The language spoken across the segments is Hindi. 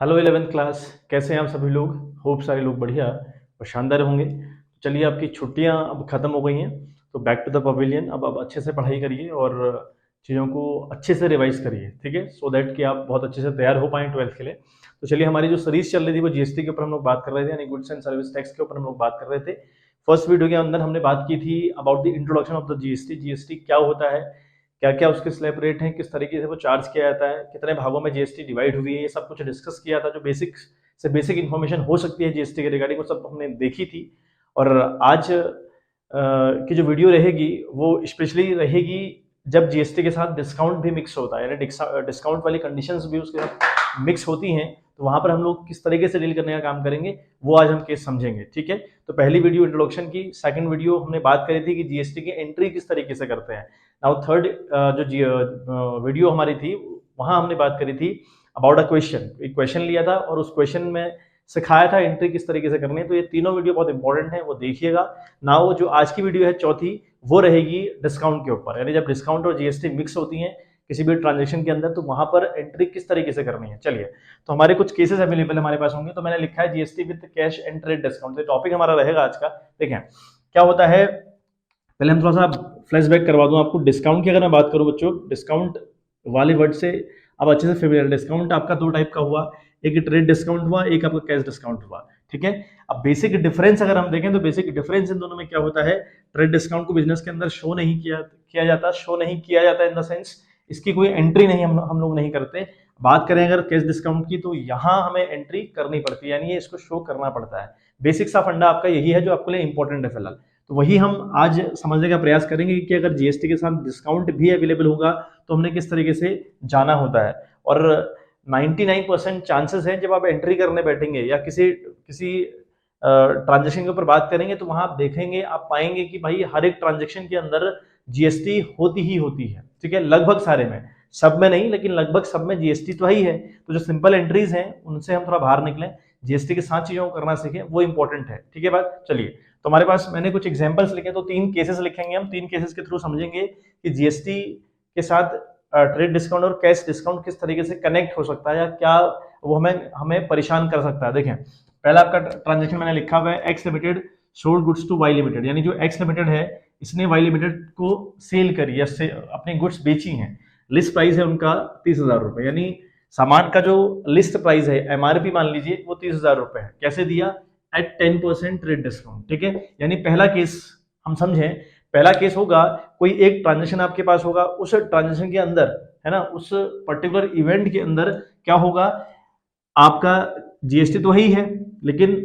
Hello 11th class. कैसे हैं आप सभी लोग? होप सारे लोग बढ़िया और शानदार होंगे। चलिए, आपकी छुट्टियां अब ख़त्म हो गई हैं, तो बैक टू द पवेलियन। अब अच्छे से पढ़ाई करिए और चीज़ों को अच्छे से रिवाइज करिए, ठीक है, सो दैट कि आप बहुत अच्छे से तैयार हो पाएँ 12th के लिए। तो चलिए, हमारी जो सीरीज चल रही थी वो जीएसटी के ऊपर हम लोग बात कर रहे थे, यानी गुड्स एंड सर्विस टैक्स के ऊपर हम लोग बात कर रहे थे। फर्स्ट वीडियो के अंदर हमने बात की थी about the introduction of the GST. GST क्या होता है, क्या क्या उसके स्लैब रेट हैं, किस तरीके से वो चार्ज किया जाता है, कितने भागों में जीएसटी डिवाइड हुई है, ये सब कुछ डिस्कस किया था। जो बेसिक से बेसिक इन्फॉर्मेशन हो सकती है जीएसटी के रिगार्डिंग, वो सब हमने देखी थी। और आज की जो वीडियो रहेगी वो स्पेशली रहेगी जब जीएसटी के साथ डिस्काउंट भी मिक्स होता है, यानी डिस्काउंट वाली कंडीशंस भी उसके साथ मिक्स होती हैं। तो वहां पर हम लोग किस तरीके से डील करने का काम करेंगे वो आज हम केस समझेंगे, ठीक है। तो पहली वीडियो इंट्रोडक्शन की, सेकंड वीडियो हमने बात करी थी कि जीएसटी की एंट्री किस तरीके से करते हैं। नाउ थर्ड जो वीडियो हमारी थी वहां हमने बात करी थी अबाउट अ क्वेश्चन। एक क्वेश्चन लिया था और उस क्वेश्चन में सिखाया था एंट्री किस तरीके से करनी है। तो ये तीनों वीडियो बहुत इंपॉर्टेंट है, वो देखिएगा। नाउ जो आज की वीडियो है चौथी, वो रहेगी डिस्काउंट के ऊपर, यानी जब डिस्काउंट और जीएसटी मिक्स होती हैं किसी भी ट्रांजेक्शन के अंदर, तो वहां पर एंट्री किस तरीके से करनी है। चलिए, तो हमारे कुछ केसेस अवेलेबल हमारे पास होंगे। तो मैंने लिखा है GST with cash and trade discount, तो टॉपिक हमारा रहेगा आज का। देखें क्या होता है, पहले हम थोड़ा सा फ्लैशबैक करवा दूं आपको। डिस्काउंट की अगर मैं बात करूं बच्चों, डिस्काउंट वाले वर्ड से अब अच्छे से फेमिलियर। डिस्काउंट आपका दो टाइप का हुआ, एक ट्रेड डिस्काउंट हुआ, एक आपका कैश डिस्काउंट हुआ, ठीक है। अब बेसिक डिफरेंस अगर हम देखें तो बेसिक डिफरेंस इन दोनों में क्या होता है, ट्रेड डिस्काउंट को बिजनेस के अंदर शो नहीं किया जाता, शो नहीं किया जाता इन द सेंस इसकी कोई एंट्री नहीं हम लोग नहीं करते। बात करें अगर कैश डिस्काउंट की, तो यहाँ हमें एंट्री करनी पड़ती है, यानी ये इसको शो करना पड़ता है। बेसिक सा फंडा आपका यही है जो आपके लिए इंपॉर्टेंट है फिलहाल। तो वही हम आज समझने का प्रयास करेंगे कि अगर जीएसटी के साथ डिस्काउंट भी अवेलेबल होगा तो हमने किस तरीके से जाना होता है। और 99% चांसेस हैं जब आप एंट्री करने बैठेंगे या किसी किसी ट्रांजेक्शन के ऊपर बात करेंगे, तो वहां आप देखेंगे, आप पाएंगे कि भाई हर एक ट्रांजेक्शन के अंदर जीएसटी होती ही होती है, ठीक है। लगभग सारे में, सब में नहीं लेकिन लगभग सब में जीएसटी तो ही है। तो जो सिंपल एंट्रीज हैं उनसे हम थोड़ा बाहर निकलें, जीएसटी के साथ चीजों को करना सीखें, वो इंपॉर्टेंट है, ठीक है बात। चलिए, तो हमारे पास मैंने कुछ एग्जांपल्स लिखे, तो 3 केसेस लिखेंगे हम। 3 केसेस के थ्रू समझेंगे कि जीएसटी के साथ ट्रेड डिस्काउंट और कैश डिस्काउंट किस तरीके से कनेक्ट हो सकता है या क्या वो हमें हमें परेशान कर सकता है। देखें, पहला आपका ट्रांजेक्शन मैंने लिखा हुआ है, X limited sold goods to Y limited, यानी जो एक्स लिमिटेड है इसने वाई लिमिटेड को सेल करी या अपनी गुड्स बेची हैं। लिस्ट प्राइस है उनका 30,000 रुपए, यानी सामान का जो लिस्ट प्राइस है एमआरपी मान लीजिए वो 30,000 रुपए है। कैसे दिया? एट 10% ट्रेड डिस्काउंट, ठीक है। यानी पहला केस हम समझें, पहला केस होगा कोई एक ट्रांजेक्शन आपके पास होगा, उस ट्रांजेक्शन के अंदर, है ना, उस पर्टिकुलर इवेंट के अंदर क्या होगा, आपका जीएसटी तो वही है लेकिन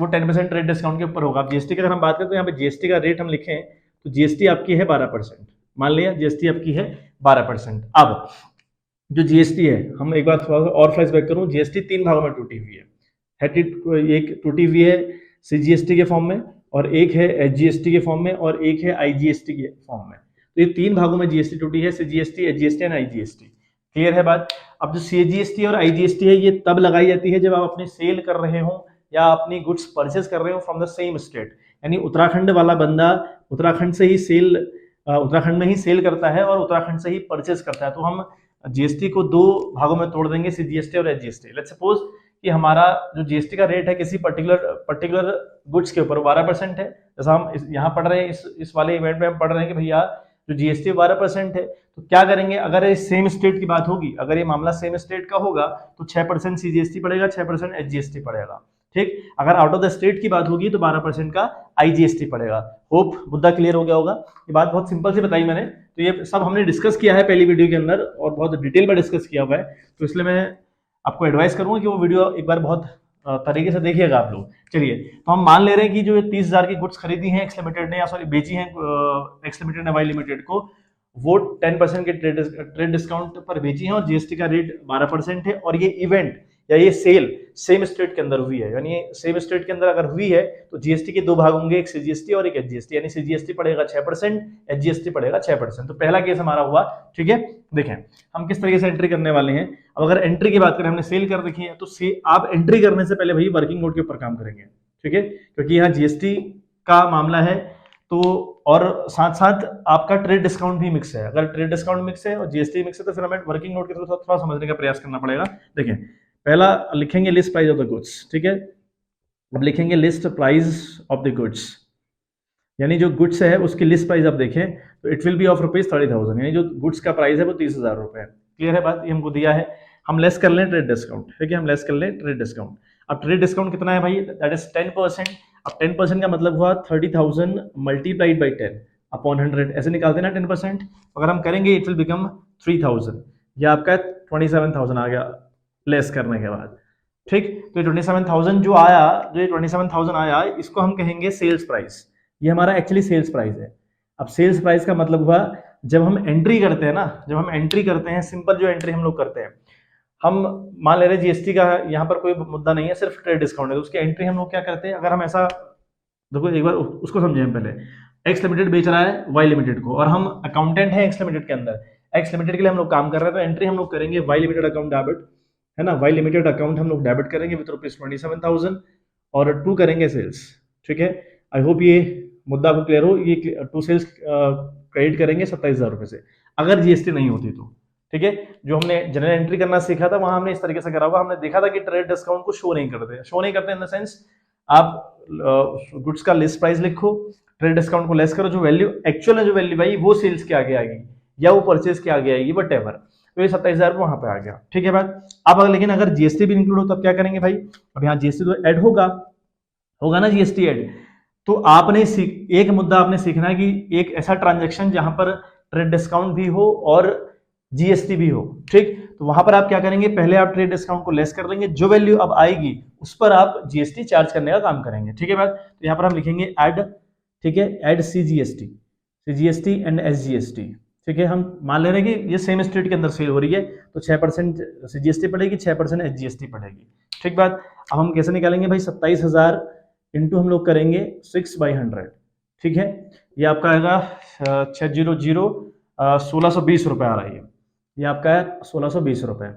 वो 10% रेट डिस्काउंट के ऊपर होगा। अब जीएसटी की अगर हम बात करें तो यहाँ पे जीएसटी का रेट हम लिखें तो जीएसटी आपकी है 12%, मान लिया जीएसटी आपकी है 12%। अब जो जीएसटी है, हम एक बार थोड़ा और फ्लैशबैक करूं, जीएसटी 3 भागों में टूटी हुई है। एक टूटी हुई है सीजीएसटी के फॉर्म में, और एक है एचजीएसटी के फॉर्म में, और एक है आईजीएसटी के फॉर्म में। तो ये 3 भागों में जीएसटी टूटी है, CGST, HGST and IGST. Clear है बात? अब जो सीजीएसटी और आईजीएसटी है ये तब लगाई जाती है जब आप अपनी सेल कर रहे हो या अपनी गुड्स परचेज कर रहे हो फ्रॉम द सेम स्टेट, यानी उत्तराखंड वाला बंदा उत्तराखंड से ही उत्तराखंड में ही सेल करता है और उत्तराखंड से ही परचेज करता है। तो हम जीएसटी को 2 भागों में तोड़ देंगे, सीजीएसटी और एचजीएसटी। लेट्स सपोज कि हमारा जो जीएसटी का रेट है किसी पर्टिकुलर गुड्स के ऊपर 12% है। जैसा हम यहाँ पढ़ रहे हैं, इस वाले इवेंट में हम पढ़ रहे हैं कि भैया जो जीएसटी 12% है, तो क्या करेंगे, अगर ये सेम स्टेट की बात होगी, अगर ये मामला सेम स्टेट का होगा तो 6% सीजीएसटी पड़ेगा, 6% एचजीएसटी पड़ेगा, ठीक। अगर आउट ऑफ द स्टेट की बात होगी तो 12% का आईजीएसटी पड़ेगा। होप मुद्दा क्लियर हो गया होगा। ये बात बहुत सिंपल सी बताई मैंने, तो ये सब हमने डिस्कस किया है पहली वीडियो के अंदर और बहुत डिटेल में डिस्कस किया हुआ है। तो इसलिए मैं आपको एडवाइस करूंगा कि वो वीडियो एक बार बहुत तरीके से देखिएगा आप लोग। चलिए, तो हम मान ले रहे हैं कि जो 30,000 की गुड्स खरीदी हैं एक्स लिमिटेड ने, या सॉरी बेची हैं एक्स लिमिटेड ने वाई लिमिटेड को, वो 10% के ट्रेड डिस्काउंट पर बेची हैं और जीएसटी का रेट 12% है। और ये इवेंट या ये सेल सेम स्टेट के अंदर हुई है, यानी सेम स्टेट के अंदर अगर हुई है तो जीएसटी के 2 भाग होंगे, एक सीजीएसटी और एक एचजीएसटी, यानी सीजीएसटी पड़ेगा 6%, एचजीएसटी पड़ेगा 6%। तो पहला केस हमारा हुआ, ठीक है। देखें हम किस तरीके से एंट्री करने वाले हैं। अब अगर एंट्री की बात करें, हमने सेल कर रखी है, तो आप एंट्री करने से पहले भाई वर्किंग नोट के ऊपर काम करेंगे, ठीक है, क्योंकि यहाँ जीएसटी का मामला है। तो और साथ साथ आपका ट्रेड डिस्काउंट भी मिक्स है। अगर ट्रेड डिस्काउंट मिक्स है और जीएसटी मिक्स है तो फिर हमें वर्किंग नोट के थ्रू थोड़ा समझने का प्रयास करना पड़ेगा। देखें, पहला लिखेंगे list price of the goods, ठीक है। अब लिखेंगे list price of the goods, यानी जो गुड्स है उसकी लिस्ट प्राइस आप देखें तो इट विल बी ऑफ ₹30,000, यानी जो गुड्स का प्राइस है वो 30,000 रुपए है। क्लियर है बात, ये हमको दिया है। हम लेस कर लें ट्रेड डिस्काउंट, ठीक है, हम लेस कर लें ट्रेड डिस्काउंट। अब ट्रेड डिस्काउंट कितना है भाई, दैट इज 10%। अब 10% का मतलब हुआ 30,000 मल्टीप्लाइड बाई 10 अपॉन 100, ऐसे निकालते हैं ना 10%। अगर हम करेंगे इट विल बिकम 3,000, यह आपका 27,000 आ गया लेस करने के बाद, ठीक। तो 27,000 जो आया, जो ये 27,000 आया, इसको हम कहेंगे सेल्स प्राइस। ये हमारा एक्चुअली सेल्स प्राइस है। अब सेल्स प्राइस का मतलब हुआ जब हम एंट्री करते हैं ना, जब हम एंट्री करते हैं, सिंपल जो एंट्री हम लोग करते हैं, हम मान ले रहे जीएसटी का यहाँ पर कोई मुद्दा नहीं है, सिर्फ ट्रेड डिस्काउंट है, तो उसकी एंट्री हम लोग क्या करते हैं, अगर हम ऐसा देखो एक बार उसको समझें हम पहले। एक्स लिमिटेड बेच रहा है वाई लिमिटेड को, और हम अकाउंटेंट हैं एक्स लिमिटेड के अंदर, एक्स लिमिटेड के लिए हम लोग काम कर रहे हैं, तो एंट्री हम लोग करेंगे वाई लिमिटेड अकाउंट डेबिट, है ना, वाई लिमिटेड अकाउंट हम लोग डेबिट करेंगे विद ₹27,000 और 2 करेंगे सेल्स, ठीक है। आई होप ये मुद्दा आपको क्लियर हो। ये 2 सेल्स क्रेडिट करेंगे 27,000 रुपए से, अगर जीएसटी नहीं होती तो, ठीक है। जो हमने जनरल एंट्री करना सीखा था वहां हमने इस तरीके से करा हुआ, हमने देखा था कि ट्रेड डिस्काउंट को शो नहीं करते इन द सेंस आप गुड्स का लिस्ट प्राइस लिखो, ट्रेड डिस्काउंट को लेस करो, जो वैल्यू एक्चुअल है, जो वैल्यू भाई वो सेल्स के आगे आएगी या वो परचेज के आगे आएगी, वट एवर, तो ये 27,000 वहां पे आ गया, ठीक है बात। अब लेकिन अगर जीएसटी भी इंक्लूड हो तब क्या करेंगे भाई, अब यहाँ जीएसटी तो ऐड होगा ना, जीएसटी ऐड। तो आपने एक मुद्दा आपने सीखना है कि एक ऐसा ट्रांजैक्शन जहां पर ट्रेड डिस्काउंट भी हो और जीएसटी भी हो, ठीक। तो वहां पर आप क्या करेंगे, पहले आप ट्रेड डिस्काउंट को लेस कर देंगे, जो वैल्यू अब आएगी उस पर आप जीएसटी चार्ज करने का काम करेंगे, ठीक है बात। तो यहाँ पर हम लिखेंगे ऐड, ठीक है, ऐड सीजीएसटी एंड एसजीएसटी, ठीक है। हम मान ले रहे हैं कि ये सेम स्टेट के अंदर सेल हो रही है, तो 6% सीजीएसटी पड़ेगी, 6% एसजीएसटी पड़ेगी, ठीक बात। अब हम कैसे निकालेंगे भाई, 27,000 इंटू हम लोग करेंगे 6/100, ठीक है। ये आपका आएगा 600 1620 रुपए आ रहा है, ये आपका है 1620 रुपए,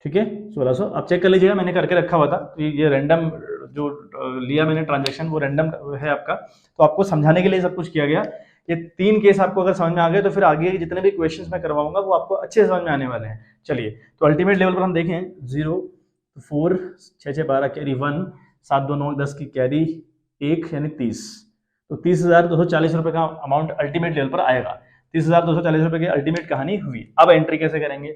ठीक है, 1600। अब चेक कर लीजिएगा, मैंने करके रखा हुआ था, तो ये रैंडम जो लिया मैंने ट्रांजैक्शन वो रैंडम है आपका, तो आपको समझाने के लिए सब कुछ किया गया। ये 3 केस आपको अगर समझ में आ गए तो फिर आगे जितने भी क्वेश्चंस मैं करवाऊंगा वो आपको अच्छे से समझ में आने वाले हैं। चलिए, तो अल्टीमेट लेवल पर हम देखें 0 4 6 6 12 कैरी 1 7 2 9 10 की कैरी 1 यानी 30, तो 30,240 रुपए का अमाउंट अल्टीमेट लेवल पर आएगा। 30,240 रुपए की अल्टीमेट कहानी हुई। अब एंट्री कैसे करेंगे,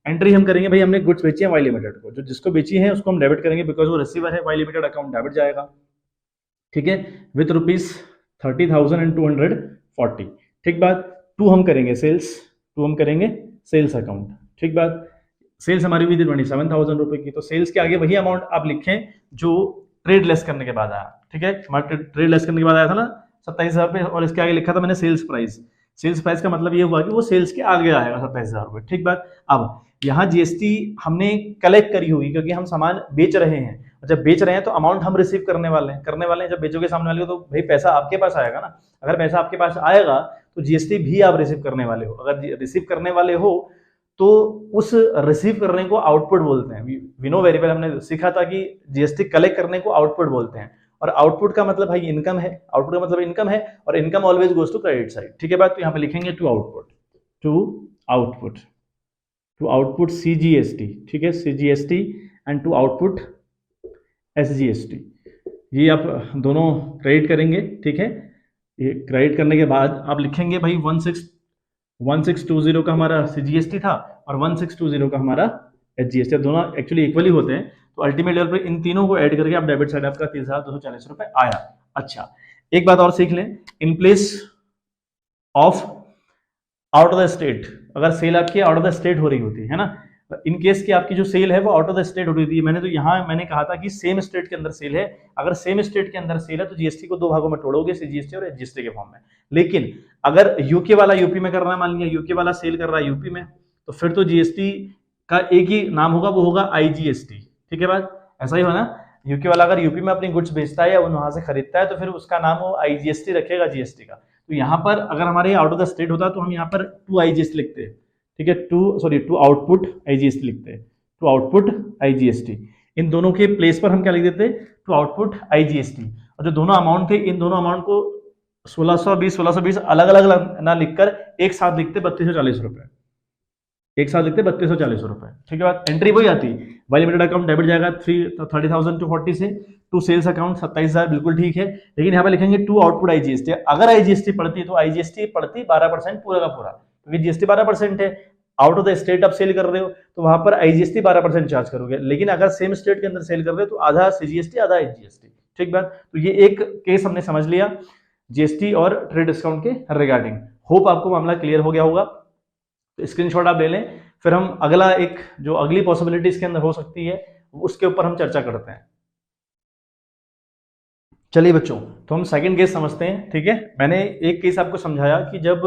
एंट्री हम करेंगे भाई, हमने गुड्स बेची है वाई लिमिटेड को, जो जिसको बेची है उसको हम डेबिट करेंगे बिकॉज वो रिसीवर है, वाई लिमिटेड अकाउंट डेबिट जाएगा, ठीक है, विथ ₹30,240, ठीक बात। 2 हम करेंगे सेल्स अकाउंट, ठीक बात। सेल्स हमारी हुई थी 27,000 रुपए की, तो सेल्स के आगे वही अमाउंट आप लिखें जो ट्रेड लेस करने के बाद आया, ठीक है। हमारे ट्रेड लेस करने के बाद आया था ना 27,000 रुपए, और इसके आगे लिखा था मैंने सेल्स प्राइस। सेल्स प्राइस का मतलब ये हुआ कि वो सेल्स के आगे आएगा 27,000 रुपए, ठीक बात। अब यहाँ जीएसटी हमने कलेक्ट करी होगी क्योंकि हम सामान बेच रहे हैं, और जब बेच रहे हैं तो अमाउंट हम रिसीव करने वाले हैं। जब बेचोगे सामने वाले को तो भाई पैसा आपके पास आएगा ना। अगर पैसा आपके पास आएगा तो जीएसटी भी आप रिसीव करने वाले हो। अगर रिसीव करने वाले हो तो उस रिसीव करने को आउटपुट बोलते हैं। वी नो वेरी वेल, हमने सीखा था कि जीएसटी कलेक्ट करने को आउटपुट बोलते हैं, और आउटपुट का मतलब भाई इनकम है, आउटपुट का मतलब इनकम है, और income always goes to credit side, ठीक है बात। तो यहाँ पे लिखेंगे टू आउटपुट सीजीएसटी, ठीक है, CGST and to output SGST, ये आप दोनों क्रेडिट करेंगे, ठीक है। ये क्रेडिट करने के बाद आप लिखेंगे भाई 1620 का हमारा सीजीएसटी था और 1620 का हमारा एसजीएसटी, दोनों एक्चुअली इक्वली होते हैं। तो अल्टीमेट लेवल पे इन तीनों को ऐड करके आप डेबिट साइड आपका 30,240 रुपए आया। अच्छा, एक बात और सीख लें, इन place of out of the state, अगर सेल आपकी आउट ऑफ द स्टेट हो रही होती है ना, इन केस की आपकी जो सेल है वो आउट ऑफ द स्टेट हो रही थी, मैंने तो यहाँ मैंने कहा था कि सेम स्टेट के अंदर सेल है। अगर सेम स्टेट के अंदर सेल है तो जीएसटी को 2 भागों में तोड़ोगे, सीजीएसटी और एसजीएसटी के फॉर्म में। लेकिन अगर यूके वाला यूपी में कर रहा है, मान लिया यूके वाला सेल कर रहा है यूपी में, तो फिर तो जीएसटी का एक ही नाम होगा, वो होगा आईजीएसटी, ठीक है बात। ऐसा ही हो ना, यूके वाला अगर यूपी में अपनी गुड्स बेचता है या वहां से खरीदता है तो फिर उसका नाम वो आईजीएसटी रखेगा जीएसटी का। तो यहाँ पर अगर हमारे आउट ऑफ द स्टेट होता तो हम यहाँ पर 2 आईजीएसटी लिखते हैं, ठीक है, टू आउटपुट आईजीएसटी लिखते हैं, टू आउटपुट आईजीएसटी। इन दोनों के प्लेस पर हम क्या लिख देते, टू आउटपुट आईजीएसटी। और जो दोनों अमाउंट थे, इन दोनों अमाउंट को 1620 अलग अलग ना लिखकर एक साथ लिखते 3240 रुपए, एक साथ लिखते 3240 रुपए। ठीक है बात, एंट्री वही आती, वाई लिमिटेड अकाउंट डेबिट जाएगा 30,000 टू 40 से, टू सेल्स अकाउंट 27,000, बिल्कुल ठीक है। लेकिन यहाँ पे लिखेंगे टू आउटपुट आईजीएसटी। अगर आईजीएसटी पड़ती तो आईजीएसटी पड़ती 12% पूरा का पूरा, क्योंकि जीएसटी 12% है। आउट ऑफ द स्टेट आप सेल कर रहे हो तो वहां पर आईजीएसटी 12% चार्ज करोगे। लेकिन अगर सेम स्टेट के अंदर सेल कर रहे हो तो आधा सीजीएसटी आधा आईजीएसटी। ठीक बात, तो ये एक केस हमने समझ लिया जीएसटी और ट्रेड डिस्काउंट के रिगार्डिंग। होप आपको मामला क्लियर हो गया होगा, तो स्क्रीनशॉट आप ले लें। फिर हम अगला एक जो अगली पॉसिबिलिटी इसके अंदर हो सकती है उसके ऊपर हम चर्चा करते हैं। चलिए बच्चों, तो हम सेकंड केस समझते हैं। ठीक है, मैंने एक केस आपको समझाया कि जब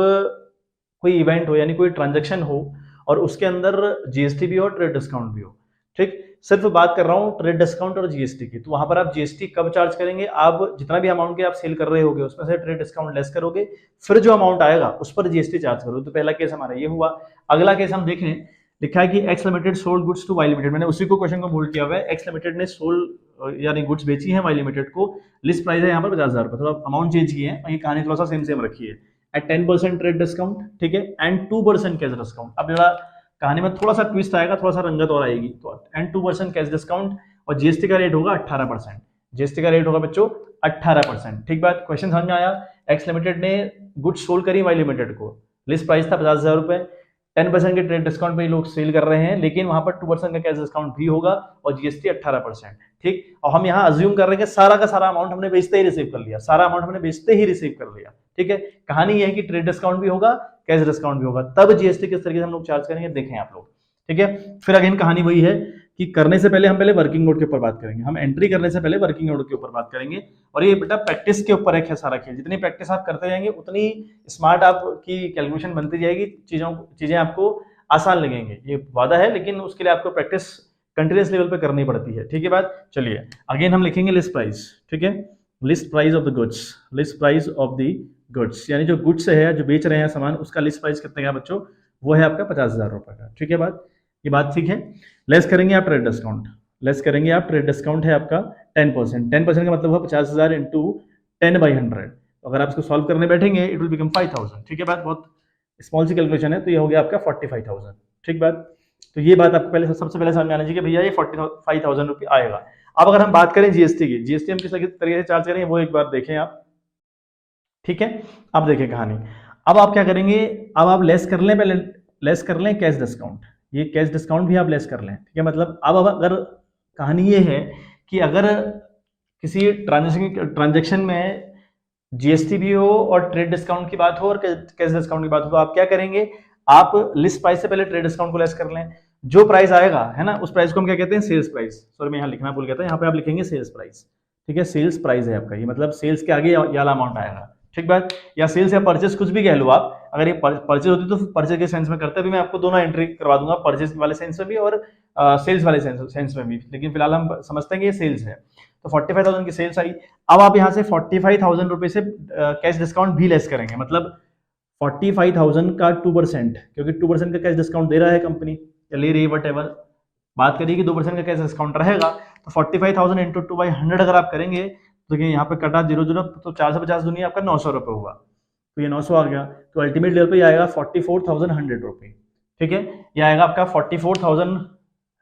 कोई इवेंट हो यानी कोई ट्रांजैक्शन हो और उसके अंदर जीएसटी भी हो ट्रेड डिस्काउंट भी हो। ठीक, सिर्फ बात कर रहा हूं ट्रेड डिस्काउंट और जीएसटी की। तो वहां पर आप जीएसटी कब चार्ज करेंगे, आप जितना भी अमाउंट के आप सेल कर रहे होगे उसमें से ट्रेड डिस्काउंट लेस करोगे, फिर जो अमाउंट आएगा उस पर जीएसटी चार्ज करोगे। तो पहला केस हमारा ये हुआ। अगला केस हम देखें, लिखा है कि X limited sold goods to Y limited. मैंने उसी को क्वेश्चन को बोल्ड किया हुआ है। एक्स लिमिटेड ने सोल्ड यानी गुड्स बेची है वाई लिमिटेड को। लिस्ट प्राइस है यहाँ पर 50,000 रुपए, थोड़ा अमाउंट चेंज की है, ये कहानी थोड़ा सा सेम सेम रखी है। एट 10% ट्रेड डिस्काउंट, ठीक है, एंड 2% कैश डिस्काउंट। अब जरा कहानी में थोड़ा सा ट्विस्ट आएगा, थोड़ा सा रंगत और आएगी। तो एंड 2% कैश डिस्काउंट और जीएसटी का रेट होगा 18%। जीएसटी का रेट होगा बच्चों 18%। ठीक बात, क्वेश्चन समझ में आया। एक्स लिमिटेड ने गुड्स सोल्ड करी वाई लिमिटेड को, लिस्ट प्राइस था 50,000 रुपए, 10% के ट्रेड डिस्काउंट पे लोग सेल कर रहे हैं, लेकिन वहां पर 2% का कैश डिस्काउंट भी होगा और जीएसटी 18%। ठीक, और हम यहाँ अज्यूम कर रहे हैं कि सारा का सारा अमाउंट हमने बेचते ही रिसीव कर लिया, सारा अमाउंट हमने बेचते ही रिसीव कर लिया। ठीक है, कहानी ये है कि ट्रेड डिस्काउंट भी होगा कैश डिस्काउंट भी होगा, तब जीएसटी किस तरीके से हम लोग चार्ज करेंगे देखें आप लोग। ठीक है, फिर अगेन कहानी वही है कि करने से पहले हम पहले वर्किंग नोट के ऊपर बात करेंगे, हम एंट्री करने से पहले वर्किंग नोट के ऊपर बात करेंगे। और ये बेटा प्रैक्टिस के ऊपर है सारा खेल, जितनी प्रैक्टिस आप करते जाएंगे उतनी स्मार्ट आपकी कैलकुलेशन बनती जाएगी, चीजें आपको आसान लगेंगे, ये वादा है। लेकिन उसके लिए आपको प्रैक्टिस कंटिन्यूस लेवल पे करनी पड़ती है। ठीक है बात, चलिए अगेन हम लिखेंगे लिस्ट प्राइस। ठीक है, list price of the goods, list price of the goods यानी जो गुड्स है, जो बेच रहे हैं सामान, उसका लिस्ट प्राइस कितने का बच्चों, वो है आपका 50,000 रुपए का। ठीक है बात, ये बात ठीक है। लेस करेंगे आप ट्रेड डिस्काउंट, लेस करेंगे आप ट्रेड डिस्काउंट है आपका 10%। 10% का मतलब हुआ 50,000 इंटू 10/100। तो अगर आप इसको सॉल्व करने बैठेंगे इट विल बिकम 5,000। ठीक है बात, बहुत स्मॉल सी कैलकुलेशन है, तो ये हो गया आपका 45,000। ठीक बात, तो ये बात आपको पहले सबसे पहले समझ में आना चाहिए कि भैया ये 45,000 रुपये आएगा। अब अगर हम बात करें जीएसटी की, जीएसटी हम किस तरीके से चार्ज करेंगे वो एक बार देखें आप। ठीक है, अब देखें कहानी। अब आप क्या करेंगे, अब आप लेस कर लें, पहले लेस कर लें कैश डिस्काउंट, ये कैश डिस्काउंट भी आप लेस कर लें। ठीक है, मतलब अब अगर कहानी ये है कि अगर किसी ट्रांजेक्शन में जीएसटी भी हो और ट्रेड डिस्काउंट की बात हो और कैश डिस्काउंट की बात हो, तो आप क्या करेंगे, आप लिस्ट प्राइस से पहले ट्रेड डिस्काउंट को लेस कर लें। जो प्राइस आएगा है ना, उस प्राइस को हम क्या कहते हैं, सेल्स प्राइस। सॉरी मैं यहाँ लिखना भूल गया था, यहाँ पे आप लिखेंगे सेल्स प्राइस। ठीक है, सेल्स प्राइस है आपका, ये मतलब सेल्स के आगे ये वाला अमाउंट आएगा। ठीक बात, या सेल्स या परचेस कुछ भी कह लो आप। अगर ये परचेज होती तो परचेज के सेंस में करते, अभी मैं आपको दोनों एंट्री करवा दूंगा, परचेज वाले सेंस में भी और सेल्स वाले सेंस में भी। लेकिन फिलहाल हम समझते हैं कि ये सेल्स है। तो 45,000 की सेल्स आई। अब आप यहाँ से 45,000 रुपए से कैश डिस्काउंट भी लेस करेंगे, मतलब 45,000 का 2%, क्योंकि 2% का कैश डिस्काउंट दे रहा है कंपनी या ले रही है, वट एवर बात करिए कि 2% का कैश डिस्काउंट रहेगा। तो 45,000 इंटू 2/100 अगर आप करेंगे तो यहाँ पे कटा 0 तो 450 दुनिया आपका 900 रुपये हुआ, तो ये 900 आ गया। तो अल्टीमेट लेवल पे आएगा 44,100 रुपये। ठीक है, ये आएगा आपका 44,000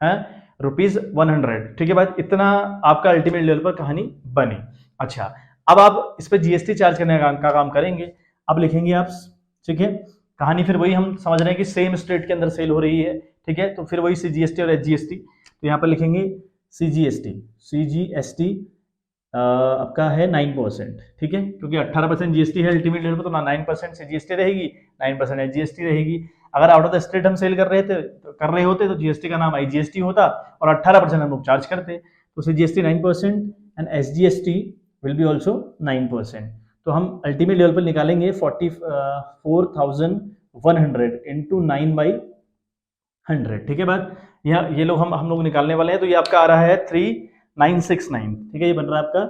है रुपीज 100। ठीक है बात, इतना आपका अल्टीमेट लेवल पर कहानी बनी। अच्छा, अब आप इस पे जीएसटी चार्ज करने का काम करेंगे। अब लिखेंगे आप, ठीक है, कहानी फिर वही हम समझ रहे हैं कि सेम स्टेट के अंदर सेल हो रही है। ठीक है, तो फिर वही सीजीएसटी और एचजीएसटी। तो यहाँ पर लिखेंगे सीजीएसटी, सीजीएसटी आपका है 9%। ठीक है, क्योंकि 18% जीएसटी है अल्टीमेट लेवल पर, तो 9% सीजीएसटी रहेगी, 9% एचजीएसटी रहेगी। अगर आउट ऑफ द स्टेट हम सेल कर रहे होते तो जीएसटी का नाम आईजीएसटी होता और 18% हम लोग चार्ज करते। तो CGST 9% and SGST will be also 9%। तो हम अल्टीमेट लेवल पर निकालेंगे 44,100 इंटू 9/100। ठीक है बात, ये लोग हम लोग निकालने वाले हैं। तो ये आपका आ रहा है 3969। ठीक है, ये बन रहा है आपका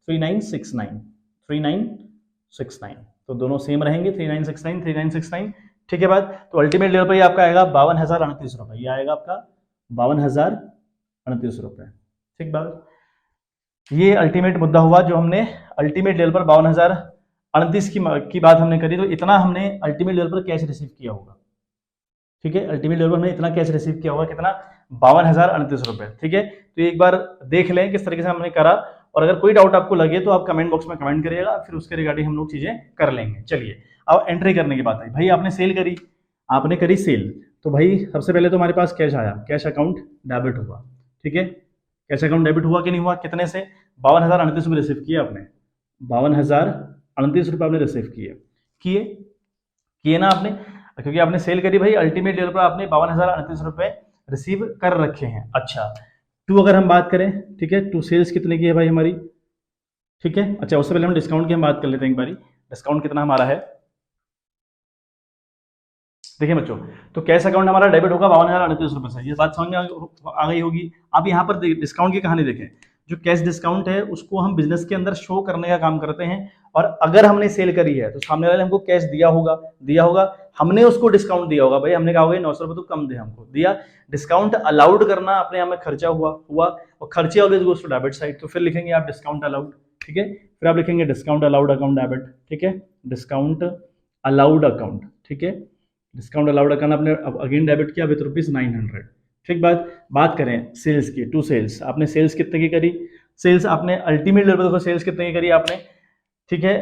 3969। तो दोनों सेम रहेंगे, 3969। ठीक है बात, तो अल्टीमेट लेवल पर ये आपका आएगा 52,038 रुपये। ये आएगा आपका 52,038 रुपये। ठीक बात, ये अल्टीमेट मुद्दा हुआ जो हमने अल्टीमेट लेवल पर 52,038 की बात हमने करी। तो इतना हमने अल्टीमेट लेवल पर कैश रिसीव किया होगा। ठीक है, अल्टीमेट लेवल पर हमने इतना कैश रिसीव किया होगा, कितना, 52,038 रुपए। ठीक है, तो एक बार देख लें किस तरीके से हमने करा, और अगर कोई डाउट आपको लगे तो आप कमेंट बॉक्स में कमेंट करिएगा, फिर उसके रिगार्डिंग हम लोग चीजें कर लेंगे। चलिए, अब एंट्री करने की बात आई भाई, आपने सेल करी, आपने करी सेल, तो भाई सबसे पहले तो हमारे पास कैश आया, कैश अकाउंट डेबिट हुआ। ठीक है, कैश अकाउंट डेबिट हुआ कि नहीं हुआ, कितने से, 52,038 रुपये रिसीव किए आपने, 52,038 रुपये आपने रिसीव किए, किए किए ना आपने, क्योंकि आपने सेल करी भाई, अल्टीमेट लेवल पर आपने 52,038 रुपये रिसीव कर रखे हैं। अच्छा, टू अगर हम बात करें, ठीक है, टू सेल्स कितने की है भाई हमारी, ठीक है। अच्छा, उससे पहले हम डिस्काउंट की हम बात कर लेते हैं एक बारी, डिस्काउंट कितना हमारा है। देखिए बच्चों, तो कैश अकाउंट हमारा डेबिट होगा 52,038 रुपये से, ये बात समझ में आ गई होगी। अब यहाँ पर डिस्काउंट की कहानी देखें, जो कैश डिस्काउंट है उसको हम बिजनेस के अंदर शो करने का काम करते हैं, और अगर हमने सेल करी है तो सामने वाले हमको कैश दिया होगा, हमने उसको डिस्काउंट दिया होगा, भाई हमने कहा होगा 900 रुपये तो कम दे, हमको दिया। डिस्काउंट अलाउड करना अपने यहाँ में खर्चा हुआ, और खर्चे always goes to debit side, तो फिर लिखेंगे आप डिस्काउंट अलाउड। ठीक है, फिर आप लिखेंगे डिस्काउंट अलाउड अकाउंट डेबिट। ठीक है, डिस्काउंट अलाउड अकाउंट, ठीक है, डिस्काउंट अलाउड अकाउंट आपने अगेन डेबिट किया विथ ₹900। ठीक, बात करें सेल्स की, टू सेल्स, आपने सेल्स कितने की करी, सेल्स आपने अल्टीमेट लेवल पर सेल्स कितने की करी आपने। ठीक है,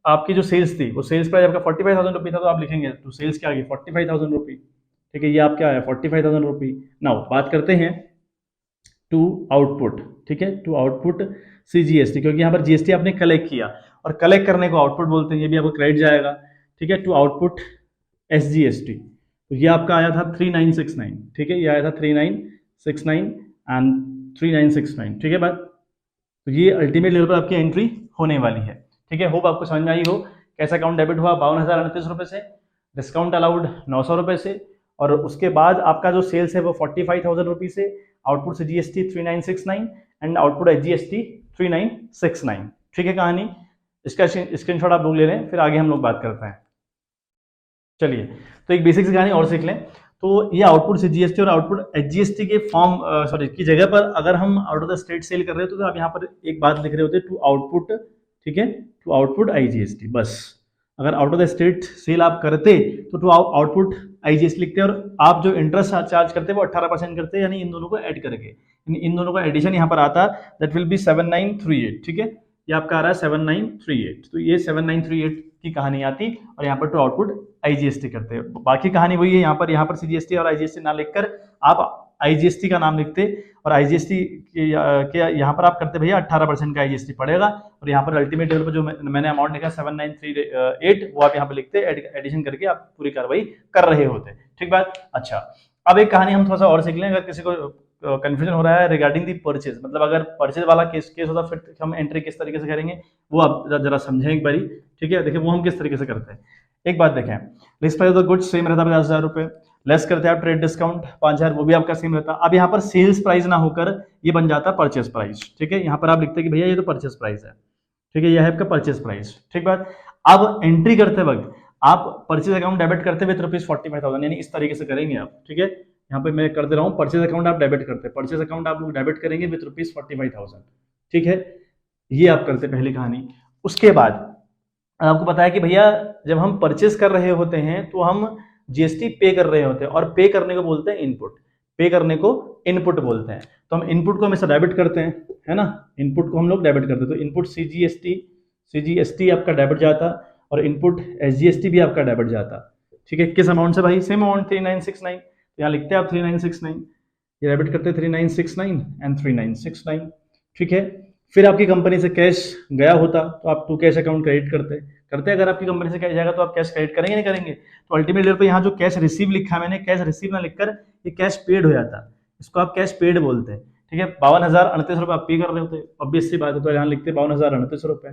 आपकी जो सेल्स थी वो सेल्स प्राइस आपका 45,000 रुपी था, तो आप लिखेंगे टू सेल्स क्या आ गई, 45,000 रुपी। ठीक है, ये आप क्या है, 45,000 रुपी। नाउ बात करते हैं टू आउटपुट। ठीक है, टू आउटपुट CGST, क्योंकि यहाँ पर जीएसटी आपने कलेक्ट किया, और कलेक्ट करने को आउटपुट बोलते हैं, ये भी आपको क्रेडिट जाएगा। ठीक है, टू आउटपुट SGST, तो ये आपका आया था 3969। ठीक है, ये आया था 3969 एंड 3969। ठीक है बात, तो ये अल्टीमेट लेवल पर आपकी एंट्री होने वाली है। ठीक है, होप आपको समझ में आई हो। कैश अकाउंट डेबिट हुआ 52,038 रुपये से, डिस्काउंट अलाउड 900 रुपये से, और उसके बाद आपका जो सेल्स है वो 45,000 रुपी से, आउटपुट से GST 3969 एंड आउटपुट SGST 3969। ठीक है कहानी, इसका स्क्रीनशॉट आप लोग ले लें, फिर आगे हम लोग बात करते हैं। चलिए, तो एक बेसिक सी कहानी और सीख लें। तो ये आउटपुट CGST और आउटपुट SGST के फॉर्म की जगह पर अगर हम out of the state sale कर रहे हो तो आप यहाँ पर एक बात लिख रहे होते टू आउटपुट। ठीक है, टू आउटपुट IGST, बस। अगर out of the state sale आप करते तो टू आउटपुट IGST लिखते हैं, और आप जो इंटरेस्ट चार्ज करते हैं वो 18% करते हैं, यानी इन दोनों को ऐड करके, इन दोनों का एडिशन यहाँ पर आता, दैट विल बी 7938। ठीक है, ये आपका आ रहा है 7938, तो ये 7938 की कहानी आती, और यहाँ पर टू आउटपुट IGST करते हैं। बाकी कहानी वही है, यहाँ पर CGST और IGST ना लिखकर आप IGST का नाम लिखते, और IGST के यहाँ पर आप करते भैया 18% का IGST पड़ेगा, और यहाँ पर अल्टीमेट लेवल पर जो मैंने अमाउंट लिखा 7938 वो आप यहाँ पे लिखते, एडिशन करके आप पूरी कार्रवाई कर रहे होते। ठीक बात। अच्छा, अब एक कहानी हम थोड़ा सा और सीख लें, अगर किसी को कंफ्यूजन हो रहा है रिगार्डिंग दी परचेज, मतलब अगर परचेज वाला केस होता फिर हम एंट्री किस तरीके से करेंगे वो आप जरा समझें एक बारी। ठीक है, देखिए वो हम किस तरीके से करते हैं। एक बात देखें, list price of the goods same रहता है 50,000 रुपये, लेस करते हैं आप ट्रेड डिस्काउंट 5,000, वो भी आपका सेम रहता है। अब यहाँ पर सेल्स प्राइस ना होकर ये बन जाता है परचेस प्राइस। ठीक है, यहाँ पर आप लिखते हैं कि भैया ये तो परचेस प्राइस है। ठीक है, यह है आपका परचेस प्राइस। ठीक बात। अब एंट्री करते वक्त आप परचेज अकाउंट डेबिट करते हुए ₹45,000, यानी इस तरीके से करेंगे आप। ठीक है, यहाँ पे मैं कर दे रहा हूँ, परचेज अकाउंट आप डेबिट करते हैं, परचेज अकाउंट आप लोग डेबिट करेंगे विद ₹45,000। ठीक है, ये आप करते पहली कहानी। उसके बाद आपको पता है कि भैया जब हम परचेज कर रहे होते हैं तो हम GST पे कर रहे होते हैं, और पे करने को बोलते हैं इनपुट, पे करने को इनपुट बोलते हैं। तो हम इनपुट को हमेशा डेबिट करते हैं, है ना, इनपुट को हम लोग डेबिट करते हैं, तो इनपुट CGST आपका डेबिट जाता, और इनपुट SGST भी आपका डेबिट जाता। ठीक है, किस अमाउंट से भाई, सेम अमाउंट 3969, तो यहाँ लिखते हैं आप 3969, ये डेबिट करते हैं 3969 एंड 3969। ठीक है, फिर आपकी कंपनी से कैश गया होता तो आप टू कैश अकाउंट क्रेडिट करते अगर आपकी कंपनी से कैश जाएगा तो आप कैश क्रेडिट करेंगे नहीं करेंगे। तो अल्टीमेट लेवल पे यहाँ जो कैश रिसीव लिखा है मैंने, कैश रिसीव ना लिखकर ये कैश पेड हो जाता, इसको आप कैश पेड बोलते हैं। ठीक है, 52,038 रुपये आप पे कर रहे होते, ऑब्वियस सी बात है, तो यहाँ लिखते 52,038 रुपये।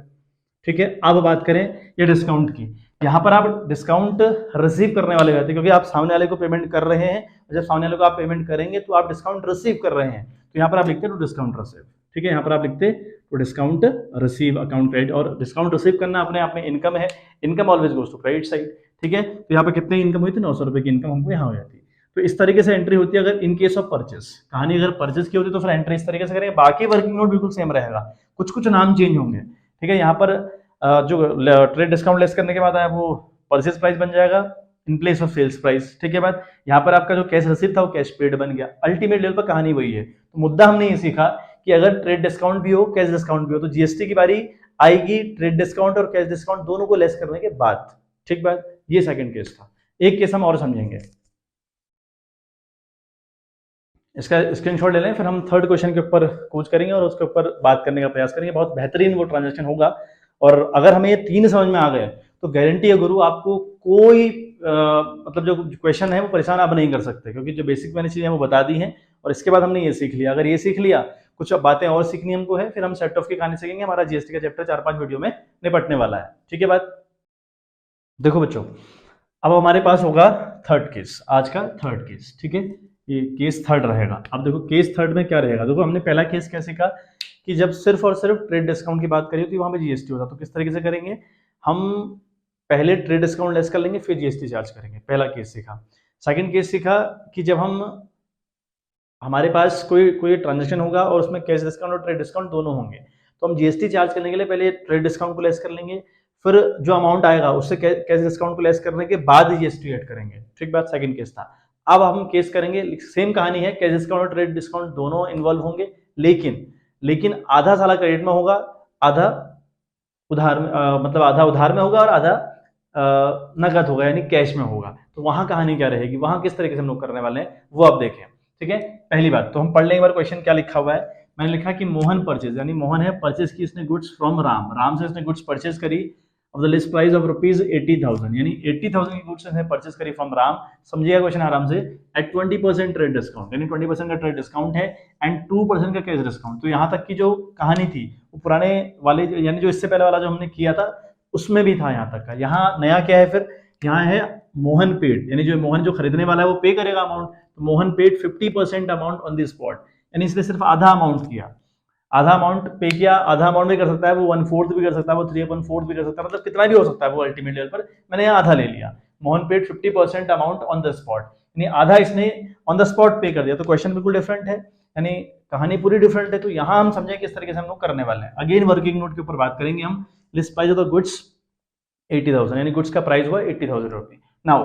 ठीक है, अब बात करें ये डिस्काउंट की, यहाँ पर आप डिस्काउंट रिसीव करने वाले रहते हैं, क्योंकि आप सामने वाले को पेमेंट कर रहे हैं, जब सामने वाले को आप पेमेंट करेंगे तो आप डिस्काउंट रिसीव कर रहे हैं, तो यहाँ पर आप लिखते हैं टू डिस्काउंट रिसीव। ठीक है, यहाँ पर आप लिखते to discount receive account credit, और डिस्काउंट रिसीव करना अपने आप में इनकम है, income always goes to credit side. ठीक है, तो यहाँ पर कितनी इनकम हुई थी, 900 रुपये की इनकम हमको यहाँ हो जाती है। तो इस तरीके से एंट्री होती है अगर इन केस ऑफ परचेस। कहानी अगर परचेस की होती तो फिर एंट्री इस तरीके से करेंगे, बाकी वर्किंग नोट बिल्कुल सेम रहेगा, कुछ कुछ नाम चेंज होंगे। ठीक है, यहाँ पर जो ट्रेड डिस्काउंट लेस करने के बाद आया वो परचेज प्राइस बन जाएगा, in place of sales price. ठीक है बात। यहाँ पर आपका जो कैश रिसीव था वो कैश पेड बन गया। अल्टीमेट लेवल पर कहानी वही है। तो मुद्दा हमने ये सीखा कि अगर ट्रेड डिस्काउंट भी हो कैश डिस्काउंट भी हो तो जीएसटी की बारी आएगी ट्रेड डिस्काउंट और कैश डिस्काउंट दोनों को लेस करने के बाद। ठीक बात। ये सेकंड केस था। एक केस हम और समझेंगे, इसका स्क्रीनशॉट ले लें, फिर हम थर्ड क्वेश्चन के ऊपर कोच करेंगे और उसके ऊपर बात करने का प्रयास करेंगे। बहुत बेहतरीन वो ट्रांजेक्शन होगा और अगर हमें ये तीन समझ में आ गए तो गारंटी है गुरु आपको कोई मतलब जो क्वेश्चन है वो परेशान आप नहीं कर सकते, क्योंकि जो बेसिक मैंने चीजें वो बता दी हैं और इसके बाद हमने ये सीख लिया। अगर ये सीख लिया, कुछ अब बातें और सीखनी हमको है, फिर हम सेट ऑफ की कहानी सीखेंगे। हमारा जीएसटी का चैप्टर 4-5 वीडियो में निपटने वाला है। ठीक है बात। देखो बच्चों, अब हमारे पास होगा थर्ड केस, आज का थर्ड केस। ठीक है, ये केस थर्ड रहेगा। अब देखो केस थर्ड में क्या रहेगा। देखो हमने पहला केस क्या सीखा कि जब सिर्फ और सिर्फ ट्रेड डिस्काउंट की बात करी तो वहां पे जीएसटी होता, तो किस तरीके से करेंगे हम, पहले ट्रेड डिस्काउंट लेस कर लेंगे फिर जीएसटी चार्ज करेंगे। पहला केस सीखा। सेकंड केस सीखा कि जब हमारे पास कोई ट्रांजेक्शन होगा और उसमें कैश डिस्काउंट और ट्रेड डिस्काउंट दोनों होंगे तो हम जीएसटी चार्ज करने के लिए पहले ट्रेड डिस्काउंट को लेस कर लेंगे, फिर जो अमाउंट आएगा उससे कैश डिस्काउंट को लेस करने के बाद जीएसटी ऐड करेंगे। ठीक बात। सेकंड केस था। अब हम केस करेंगे, सेम कहानी है, कैश डिस्काउंट और ट्रेड डिस्काउंट दोनों इन्वॉल्व होंगे, लेकिन आधा साला क्रेडिट में होगा, आधा उधार में, मतलब आधा उधार में होगा और आधा नकद होगा यानी कैश में होगा। तो वहां कहानी क्या रहेगी, वहां किस तरीके से हम लोग करने वाले हैं वो आप देखें। ठीक है, पहली बात तो हम पढ़ लें एक बार क्वेश्चन क्या लिखा हुआ है। मैंने लिखा कि मोहन परचेज, यानी मोहन है परचेज की इसने गुड्स फ्रॉम राम से इसने गुड्स परचेज करी of the list price of rupees 80,000, यानी 80,000 की गुड्स इसने परचेज करी फ्रॉम राम। समझिएगा क्वेश्चन आराम से। एट 20% ट्रेड डिस्काउंट, यानी 20% का ट्रेड डिस्काउंट है एंड 2% का कैश डिस्काउंट। तो यहाँ तक की जो कहानी थी वो पुराने वाले यानी जो इससे पहले वाला जो हमने किया था उसमें भी था यहाँ तक का। यहाँ नया क्या है, फिर यहाँ है मोहन पेड, यानी जो मोहन जो खरीदने वाला है वो पे करेगा अमाउंट। तो Mohan paid 50% amount on the spot, यानी इसने सिर्फ आधा अमाउंट किया, आधा अमाउंट पे किया। आधा अमाउंट भी कर सकता है वो, 1/4 भी कर सकता है वो, 3/4 भी कर सकता है, मतलब कितना भी हो सकता है वो अल्टीमेट लेवल पर। मैंने यहाँ आधा ले लिया। Mohan paid 50% amount on the spot, यानी आधा इसने ऑन द स्पॉट पे कर दिया। तो क्वेश्चन बिल्कुल डिफरेंट है, यानी कहानी पूरी डिफरेंट है। तो यहाँ हम समझें किस तरीके से हम लोग करने वाले हैं। अगेन वर्किंग नोट के ऊपर बात करेंगे हम। List price of the goods 80,000, यानी गुड्स का प्राइस हुआ 80,000 रुपये। नाउ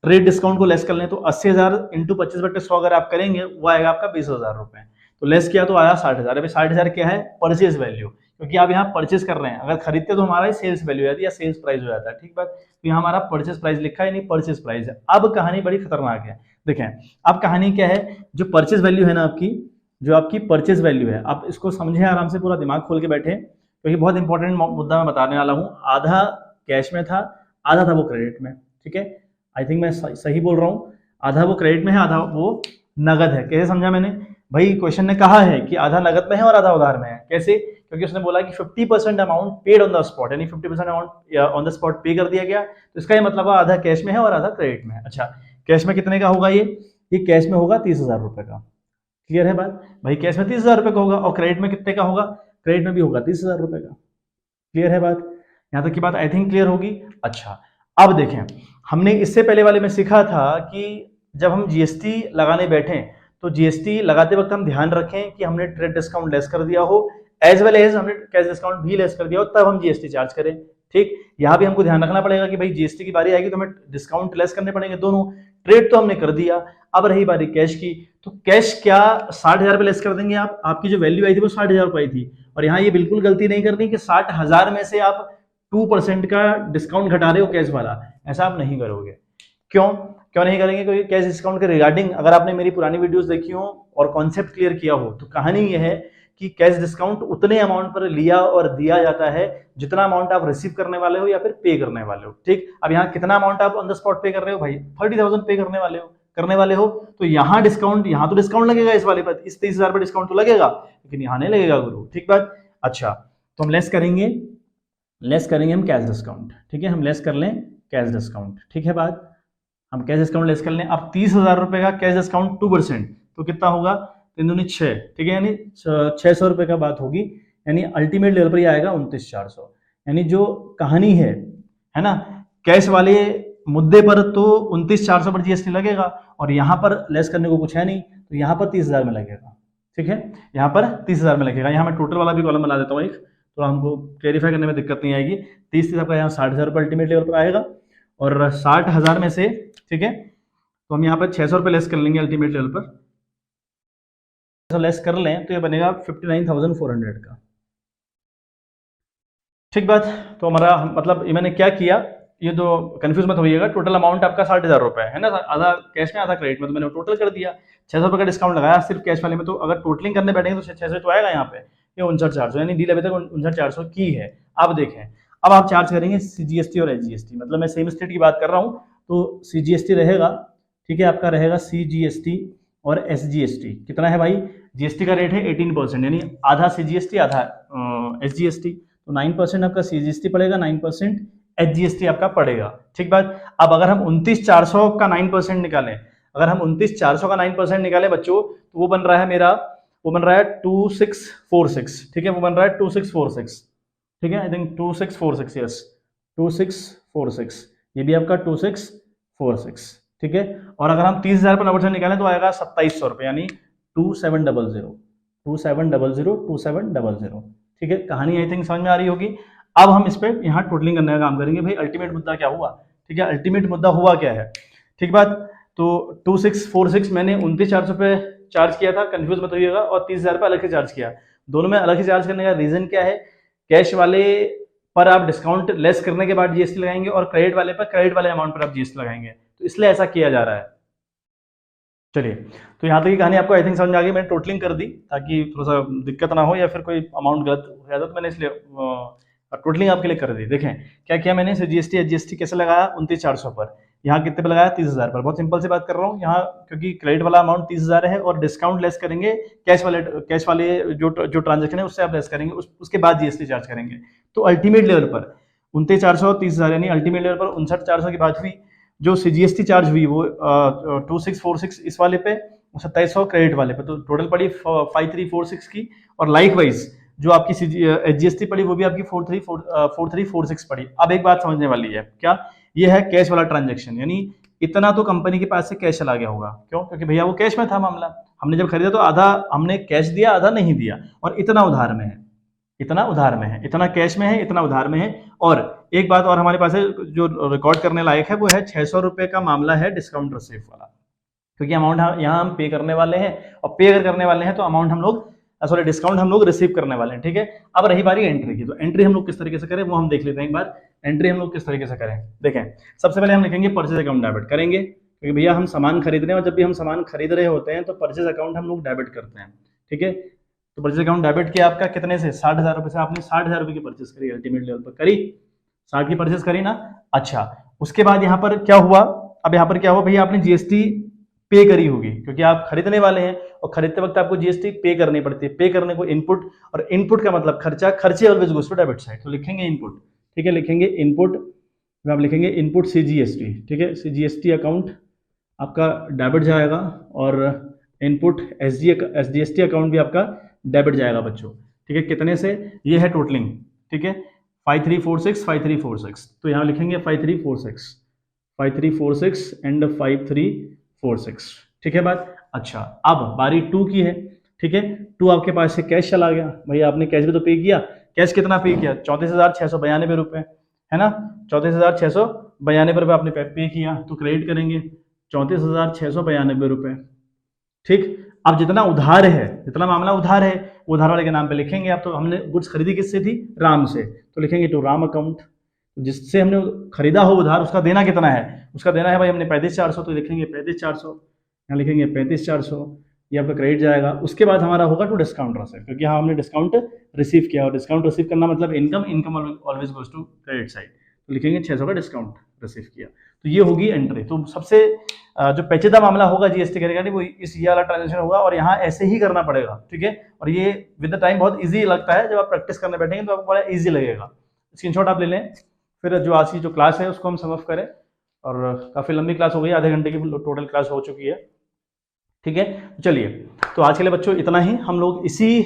ट्रेड डिस्काउंट को लेस कर लें तो 80,000 इंटू 25/100 अगर आप करेंगे वो आएगा आपका 20,000 रुपये। तो लेस किया तो आया 60,000। अभी 60,000 क्या है, परचेज वैल्यू, क्योंकि आप यहाँ परचेज कर रहे हैं। अगर खरीदते तो हमारा सेल्स वैल्यू आती है या सेल्स प्राइस हो जाता है। ठीक बात। तो यहाँ हमारा परचेज प्राइस लिखा है, यानी परचेज प्राइस है। अब कहानी बड़ी खतरनाक है। देखें अब कहानी क्या है, जो परचेज वैल्यू है ना आपकी, जो आपकी परचेज वैल्यू है, आप इसको समझे आराम से, पूरा दिमाग खोल के बैठे, क्योंकि बहुत इंपॉर्टेंट मुद्दा मैं बताने वाला हूँ। आधा कैश में था, आधा था वो क्रेडिट में। ठीक है, आई थिंक मैं सही बोल रहा हूँ। आधा वो क्रेडिट में है, आधा वो नगद है। कैसे समझा मैंने भाई, क्वेश्चन ने कहा है कि आधा नगद में है और आधा उधार में है। कैसे, क्योंकि उसने बोला कि 50% amount paid on the spot, यानी 50% अमाउंट ऑन द स्पॉट पे कर दिया गया। तो इसका ये मतलब आधा कैश में है और आधा क्रेडिट में है। अच्छा, कैश में कितने का होगा ये कैश में होगा 30,000 रुपए का। क्लियर है बात भाई, कैश में 30,000 रुपए का होगा और क्रेडिट में कितने का होगा, क्रेडिट में भी होगा 30,000 रुपए का। क्लियर है बात, यहां तक की बात आई थिंक क्लियर होगी। अच्छा, अब देखें हमने इससे पहले वाले में सीखा था कि जब हम जीएसटी लगाने बैठे तो जीएसटी लगाते वक्त हम ध्यान रखें कि हमने ट्रेड डिस्काउंट लेस कर दिया हो, एज वेल एज हमने कैश डिस्काउंट भी लेस कर दिया हो, तब हम जीएसटी चार्ज करें। ठीक, यहां भी हमको ध्यान रखना पड़ेगा कि भाई जीएसटी की बारी आएगी तो हमें डिस्काउंट लेस करने पड़ेंगे दोनों। ट्रेड तो हमने कर दिया, अब रही बारी कैश की। तो कैश क्या 60,000 पे लेस कर देंगे आप, आपकी जो वैल्यू आई थी वो 60,000 रुपए थी। और यहाँ ये बिल्कुल गलती नहीं करनी कि 60,000 में से आप 2% का डिस्काउंट घटा रहे हो कैश वाला, ऐसा आप नहीं करोगे। क्यों नहीं करेंगे, क्योंकि कैश डिस्काउंट के रिगार्डिंग अगर आपने मेरी पुरानी वीडियोस देखी हो और कॉन्सेप्ट क्लियर किया हो तो कहानी ये है कि कैश डिस्काउंट उतने अमाउंट पर लिया और दिया जाता है जितना अमाउंट आप रिसीव करने वाले हो या फिर पे करने वाले हो। ठीक, अब यहाँ कितना अमाउंट आप ऑन द स्पॉट पे कर रहे हो भाई, 30,000 पे करने वाले हो तो यहाँ डिस्काउंट, यहाँ तो डिस्काउंट लगेगा इस वाले पर, इस 30,000 पर डिस्काउंट तो लगेगा, लेकिन यहाँ नहीं लगेगा गुरु। ठीक बात। अच्छा, तो हम लेस करेंगे हम कैश डिस्काउंट। ठीक है, हम लेस कर लें कैश डिस्काउंट। ठीक है बात, हम कैश डिस्काउंट लेस कर लें। अब 30,000 रुपए का कैश डिस्काउंट 2% तो कितना होगा, 3 दूनी 6। ठीक है, यानी 600 रुपए का बात होगी, यानी अल्टीमेट लेवल पर ही आएगा 29,400। यानी जो कहानी है ना, कैश वाले मुद्दे पर तो 29,400 पर जीएसटी लगेगा और यहाँ पर लेस करने को कुछ है नहीं, तो यहाँ पर 30,000 में लगेगा। ठीक है, यहाँ पर 30,000 में लगेगा। यहाँ मैं टोटल वाला भी कॉलम बना देता हूँ एक, तो हमको क्लेरिफाई करने में दिक्कत नहीं आएगी। 30 आपका यहाँ 60,000 रुपये अल्टीमेट लेवल पर आएगा और 60,000 में से, ठीक है, तो हम यहाँ पर 600 रुपये लेस कर लेंगे अल्टीमेट लेवल पर, तो लेस कर लें तो ये बनेगा 59,400 का। ठीक बात। तो हमारा मतलब ये मैंने क्या किया, ये तो कंफ्यूज मत होइएगा, टोटल अमाउंट आपका 60,000 रुपये है ना, आधा कैश में आधा क्रेडिट में, तो मैंने टोटल कर दिया। 600 रुपये का डिस्काउंट लगाया सिर्फ कैश वाले में, तो अगर टोटलिंग करने बैठेंगे तो 600 तो आएगा यहाँ पे, ये 59,400, यानी डील अभी तक 59,400 की है। अब देखें, अब आप चार्ज करेंगे CGST और SGST, मतलब मैं सेम स्टेट की बात कर रहा हूँ, तो CGST रहेगा, ठीक है, आपका रहेगा CGST और SGST। कितना है भाई, GST का रेट है 18%, यानी आधा CGST आधा SGST, तो 9% आपका CGST पड़ेगा, 9% SGST आपका पड़ेगा। ठीक बात। अब अगर हम 29,400 का 9% निकालें, अगर हम 29,400 का 9% निकालें बच्चों, तो वो बन रहा है मेरा, वो बन रहा है 2646, ठीक है, वो बन रहा है 2646, ठीक है, आई थिंक 2646, यस 2646, ये भी आपका 2646, ठीक है। और अगर हम 30,000 पर 9% निकालें तो आएगा 2700 रुपये, यानी 2700, 2700, 2700, ठीक है। कहानी आई थिंक समझ में आ रही होगी। अब हम इस पर यहाँ टोटलिंग करने का काम करेंगे, भाई अल्टीमेट मुद्दा क्या हुआ, ठीक है, अल्टीमेट मुद्दा हुआ क्या है, ठीक बात। तो 2646 मैंने 29,400 पे चार्ज किया था, कंफ्यूज मत होइएगा, और 30,000 पे अलग से चार्ज किया। दोनों में अलग से चार्ज करने का रीजन क्या है, कैश वाले पर आप डिस्काउंट लेस करने के बाद GST लगाएंगे, और क्रेडिट वाले पर क्रेडिट वाले अमाउंट पर आप GST लगाएंगे, तो इसलिए ऐसा किया जा रहा है। चलिए, तो यहाँ तक की कहानी आपको आई थिंक समझ में आ गई। मैंने टोटलिंग कर दी ताकि थोड़ा सा दिक्कत ना हो, या फिर कोई अमाउंट गलत हो जाता, तो मैंने इसलिए टोटलिंग आपके लिए कर दी। देखें क्या किया मैंने, GST SGST कैसे लगाया, 29,400 पर, यहाँ कितने पे लगाया, 30,000 पर। बहुत सिंपल सी बात कर रहा हूँ यहाँ, क्योंकि क्रेडिट वाला अमाउंट 30,000 है और डिस्काउंट लेस करेंगे, कैश वाले जो ट्रांजेक्शन है उससे आप लेस करेंगे, उसके बाद GST चार्ज करेंगे। तो अल्टीमेट लेवल पर 29,400 और 30,000, यानी अल्टीमेट लेवल पर 59,400 की बात हुई। जो CGST चार्ज हुई वो 2646 इस वाले पे, 2700 क्रेडिट वाले पे, तो टोटल पड़ी 5346 की। और लाइकवाइज जो आपकी SGST पड़ी वो भी आपकी 4346 पड़ी। अब एक बात समझने वाली है, क्या ये है कैश वाला ट्रांजेक्शन, यानी इतना तो कंपनी के पास से कैश चला गया होगा, क्यों, क्योंकि भैया वो कैश में था मामला, हमने जब खरीदा तो आधा हमने कैश दिया आधा नहीं दिया, और इतना उधार में है, इतना उधार में है, इतना कैश में है, इतना उधार में है। और एक बात और हमारे पास है जो रिकॉर्ड करने लायक है, वो है 600 रुपए का मामला है डिस्काउंट रिसीव वाला, क्योंकि अमाउंट यहाँ हम पे करने वाले हैं, और पे अगर करने वाले हैं तो अमाउंट हम लोग सॉरी डिस्काउंट हम लोग रिसीव करने वाले हैं, ठीक है। अब रही बारी एंट्री की, तो एंट्री हम लोग किस तरीके से करें वो हम देख लेते हैं एक बार। एंट्री हम लोग किस तरीके से करें, देखें, सबसे पहले हम लिखेंगे परचेज अकाउंट डेबिट करेंगे, क्योंकि भैया हम सामान खरीद रहे हैं, और जब भी हम सामान खरीद रहे होते हैं तो परचेज अकाउंट हम लोग डेबिट करते हैं, ठीक है। तो परचेज अकाउंट डेबिट किया आपका कितने से, 60,000 रुपए से, आपने 60,000 रुपए की परचेज करी अल्टीमेट लेवल पर, करी 60 की परचेज करी ना। अच्छा, उसके बाद यहाँ पर क्या हुआ, अब यहाँ पर क्या हुआ भैया, आपने GST पे करी होगी, क्योंकि आप खरीदने वाले हैं, और खरीदते वक्त आपको GST पे करनी पड़ती है। पे करने को इनपुट, और इनपुट का मतलब खर्चा, खर्चे always goes to debit side, तो लिखेंगे इनपुट, ठीक है, लिखेंगे इनपुट, आप लिखेंगे इनपुट CGST, ठीक है, CGST अकाउंट आपका डेबिट जाएगा, और इनपुट SGST अकाउंट भी आपका डेबिट जाएगा बच्चों, ठीक है। कितने से, ये है टोटलिंग, ठीक है, 5346 तो यहाँ लिखेंगे 5346 एंड 5346, ठीक है बात। अच्छा, अब बारी 2 की है, ठीक है। 2 आपके पास से कैश चला गया, भैया आपने कैश भी तो पे किया, कैश कितना पे किया, 34,692 रुपए, है ना, 34,692 रुपए आपने पे किया, तो क्रेडिट करेंगे 34,692 रुपए, ठीक। अब जितना उधार है, जितना मामला उधार है, उधार वाले के नाम पे लिखेंगे आप। तो हमने गुड्स खरीदी किससे थी, राम से, तो लिखेंगे टू राम अकाउंट, जिससे हमने खरीदा हो उधार, उसका देना कितना है, उसका देना है भाई हमने 35,400, तो लिखेंगे 35,400, यहाँ लिखेंगे 35,400, ये आपका क्रेडिट जाएगा। उसके बाद हमारा होगा टू डिस्काउंट रिसीव, क्योंकि यहाँ हमने डिस्काउंट रिसीव किया, और डिस्काउंट रिसीव करना मतलब income always goes to credit side, तो लिखेंगे 600 का डिस्काउंट रिसीव किया। तो ये होगी एंट्री। तो सबसे जो पेचीदा मामला होगा GST के रिगार्डिंग वो इस ये वाला ट्रांजेक्शन होगा, और यहाँ ऐसे ही करना पड़ेगा, ठीक है। और ये विद द टाइम बहुत इजी लगता है, जब आप प्रैक्टिस करने बैठेंगे तो आपको बड़ा इजी लगेगा। स्क्रीनशॉट आप ले लें, फिर जो आज की जो क्लास है उसको हम सम अप करें। और काफ़ी लंबी क्लास हो गई, आधे घंटे की टोटल क्लास हो चुकी है, ठीक है। चलिए, तो आज के लिए बच्चों इतना ही। हम लोग इसी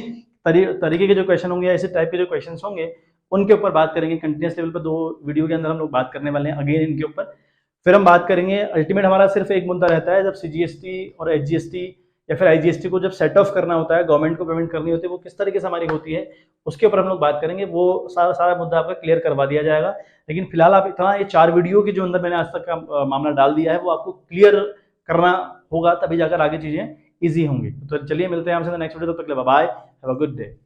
तरीके के जो क्वेश्चन होंगे, ऐसे टाइप के जो क्वेश्चन होंगे, उनके ऊपर बात करेंगे कंटिन्यूस लेवल पर। 2 वीडियो के अंदर हम लोग बात करने वाले हैं अगेन इनके ऊपर। फिर हम बात करेंगे, अल्टीमेट हमारा सिर्फ एक मुद्दा रहता है, जब CGST और SGST या फिर IGST को जब सेट ऑफ करना होता है, गवर्नमेंट को पेमेंट करनी होती है, वो किस तरीके से हमारी होती है, उसके ऊपर हम लोग बात करेंगे। वो सारा सारा मुद्दा आपका क्लियर करवा दिया जाएगा। लेकिन फिलहाल आप इतना ये 4 वीडियो के जो अंदर मैंने आज तक का मामला डाल दिया है वो आपको क्लियर करना होगा, तभी जाकर आगे चीजें ईजी होंगी। तो चलिए मिलते हैं आपसे नेक्स्ट वीडियो, तब तक के लिए bye bye, have a good day.